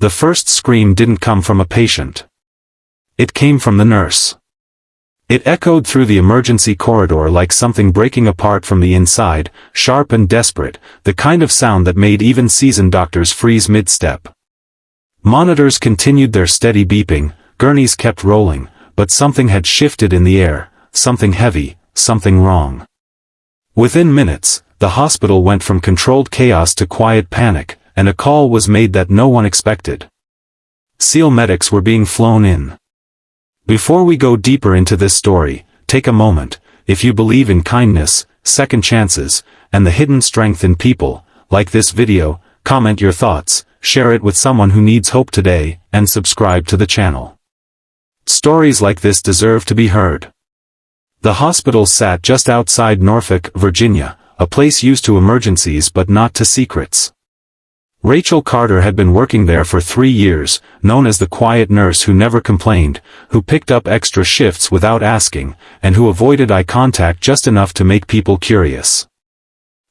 The first scream didn't come from a patient. It came from the nurse. It echoed through the emergency corridor like something breaking apart from the inside, sharp and desperate, the kind of sound that made even seasoned doctors freeze mid-step. Monitors continued their steady beeping, gurneys kept rolling, but something had shifted in the air, something heavy, something wrong. Within minutes, the hospital went from controlled chaos to quiet panic, and a call was made that no one expected. SEAL medics were being flown in. Before we go deeper into this story, take a moment. If you believe in kindness, second chances, and the hidden strength in people, like this video, comment your thoughts, share it with someone who needs hope today, and subscribe to the channel. Stories like this deserve to be heard. The hospital sat just outside Norfolk, Virginia, a place used to emergencies but not to secrets. Rachel Carter had been working there for 3 years, known as the quiet nurse who never complained, who picked up extra shifts without asking, and who avoided eye contact just enough to make people curious.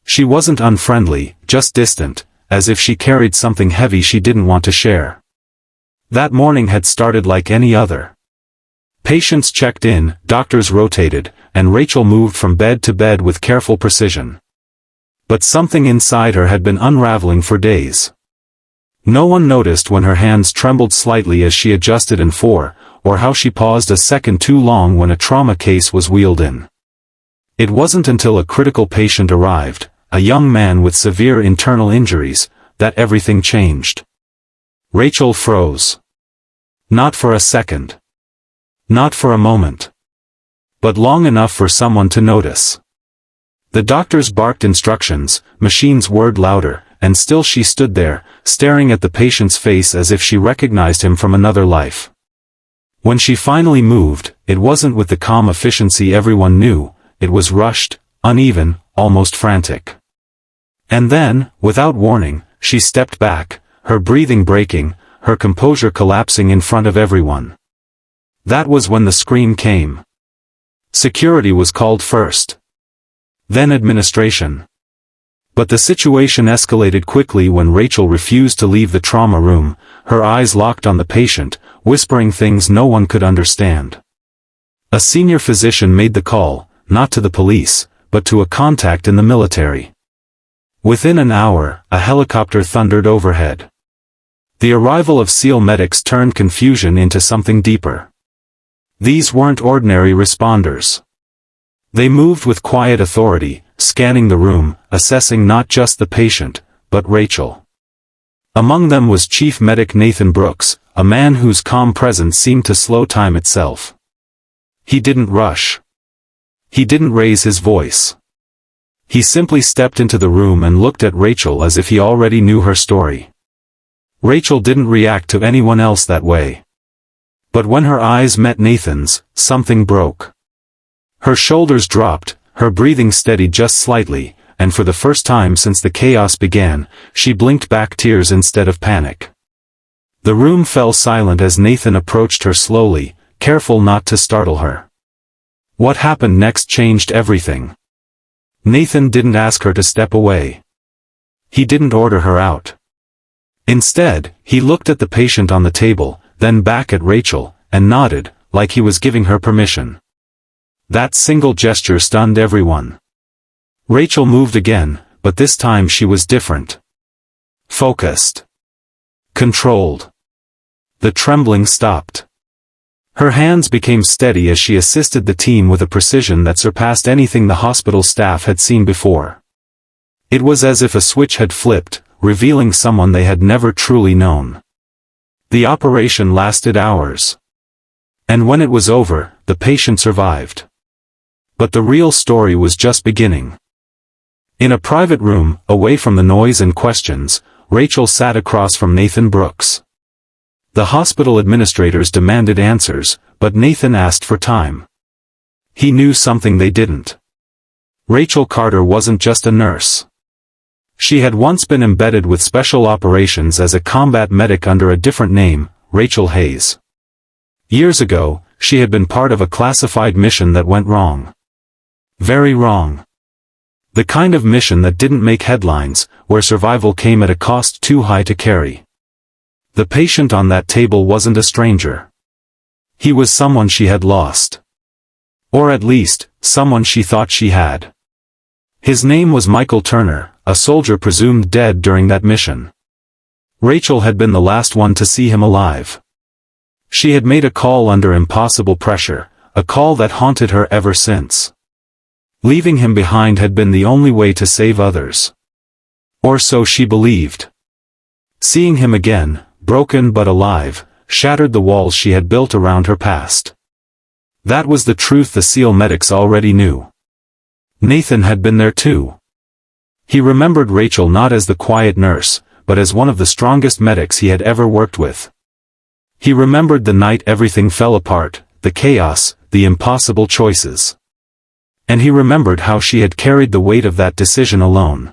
She wasn't unfriendly, just distant, as if she carried something heavy she didn't want to share. That morning had started like any other. Patients checked in, doctors rotated, and Rachel moved from bed to bed with careful precision. But something inside her had been unraveling for days. No one noticed when her hands trembled slightly as she adjusted an IV, or how she paused a second too long when a trauma case was wheeled in. It wasn't until a critical patient arrived, a young man with severe internal injuries, that everything changed. Rachel froze. Not for a second. Not for a moment. But long enough for someone to notice. The doctors barked instructions, machines whirred louder, and still she stood there, staring at the patient's face as if she recognized him from another life. When she finally moved, it wasn't with the calm efficiency everyone knew, it was rushed, uneven, almost frantic. And then, without warning, she stepped back, her breathing breaking, her composure collapsing in front of everyone. That was when the scream came. Security was called first. Then administration. But the situation escalated quickly when Rachel refused to leave the trauma room, her eyes locked on the patient, whispering things no one could understand. A senior physician made the call, not to the police, but to a contact in the military. Within an hour, a helicopter thundered overhead. The arrival of SEAL medics turned confusion into something deeper. These weren't ordinary responders. They moved with quiet authority, scanning the room, assessing not just the patient, but Rachel. Among them was Chief Medic Nathan Brooks, a man whose calm presence seemed to slow time itself. He didn't rush. He didn't raise his voice. He simply stepped into the room and looked at Rachel as if he already knew her story. Rachel didn't react to anyone else that way. But when her eyes met Nathan's, something broke. Her shoulders dropped, her breathing steadied just slightly, and for the first time since the chaos began, she blinked back tears instead of panic. The room fell silent as Nathan approached her slowly, careful not to startle her. What happened next changed everything. Nathan didn't ask her to step away. He didn't order her out. Instead, he looked at the patient on the table, then back at Rachel, and nodded, like he was giving her permission. That single gesture stunned everyone. Rachel moved again, but this time she was different. Focused. Controlled. The trembling stopped. Her hands became steady as she assisted the team with a precision that surpassed anything the hospital staff had seen before. It was as if a switch had flipped, revealing someone they had never truly known. The operation lasted hours. And when it was over, the patient survived. But the real story was just beginning. In a private room, away from the noise and questions, Rachel sat across from Nathan Brooks. The hospital administrators demanded answers, but Nathan asked for time. He knew something they didn't. Rachel Carter wasn't just a nurse. She had once been embedded with special operations as a combat medic under a different name, Rachel Hayes. Years ago, she had been part of a classified mission that went wrong. Very wrong. The kind of mission that didn't make headlines, where survival came at a cost too high to carry. The patient on that table wasn't a stranger. He was someone she had lost. Or at least, someone she thought she had. His name was Michael Turner, a soldier presumed dead during that mission. Rachel had been the last one to see him alive. She had made a call under impossible pressure, a call that haunted her ever since. Leaving him behind had been the only way to save others. Or so she believed. Seeing him again, broken but alive, shattered the walls she had built around her past. That was the truth the SEAL medics already knew. Nathan had been there too. He remembered Rachel not as the quiet nurse, but as one of the strongest medics he had ever worked with. He remembered the night everything fell apart, the chaos, the impossible choices. And he remembered how she had carried the weight of that decision alone.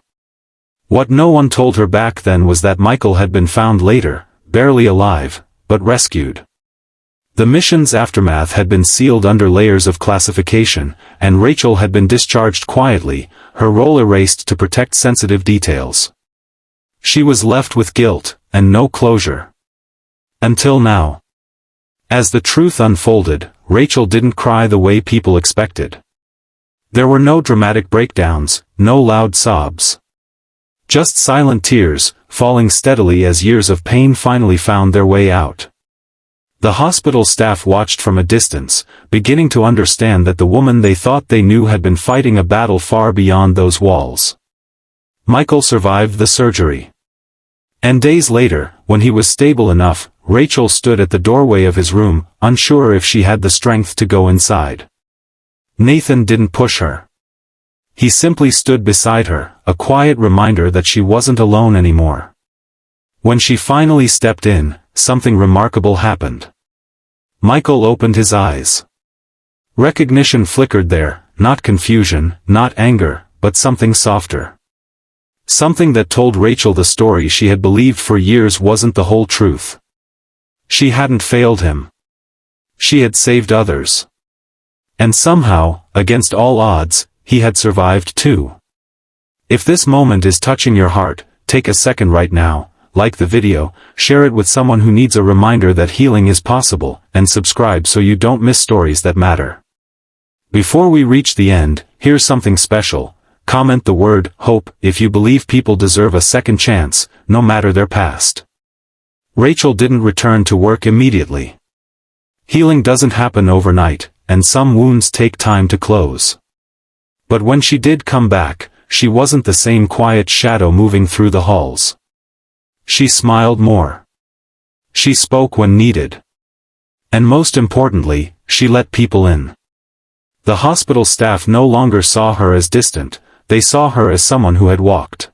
What no one told her back then was that Michael had been found later, barely alive, but rescued. The mission's aftermath had been sealed under layers of classification, and Rachel had been discharged quietly, her role erased to protect sensitive details. She was left with guilt, and no closure. Until now. As the truth unfolded, Rachel didn't cry the way people expected. There were no dramatic breakdowns, no loud sobs. Just silent tears, falling steadily as years of pain finally found their way out. The hospital staff watched from a distance, beginning to understand that the woman they thought they knew had been fighting a battle far beyond those walls. Michael survived the surgery. And days later, when he was stable enough, Rachel stood at the doorway of his room, unsure if she had the strength to go inside. Nathan didn't push her. He simply stood beside her, a quiet reminder that she wasn't alone anymore. When she finally stepped in, something remarkable happened. Michael opened his eyes. Recognition flickered there, not confusion, not anger, but something softer. Something that told Rachel the story she had believed for years wasn't the whole truth. She hadn't failed him. She had saved others. And somehow, against all odds, he had survived too. If this moment is touching your heart, take a second right now, like the video, share it with someone who needs a reminder that healing is possible, and subscribe so you don't miss stories that matter. Before we reach the end, here's something special. Comment the word hope if you believe people deserve a second chance, no matter their past. Rachel didn't return to work immediately. Healing doesn't happen overnight, and some wounds take time to close. But when she did come back, she wasn't the same quiet shadow moving through the halls. She smiled more. She spoke when needed. And most importantly, she let people in. The hospital staff no longer saw her as distant, they saw her as someone who had walked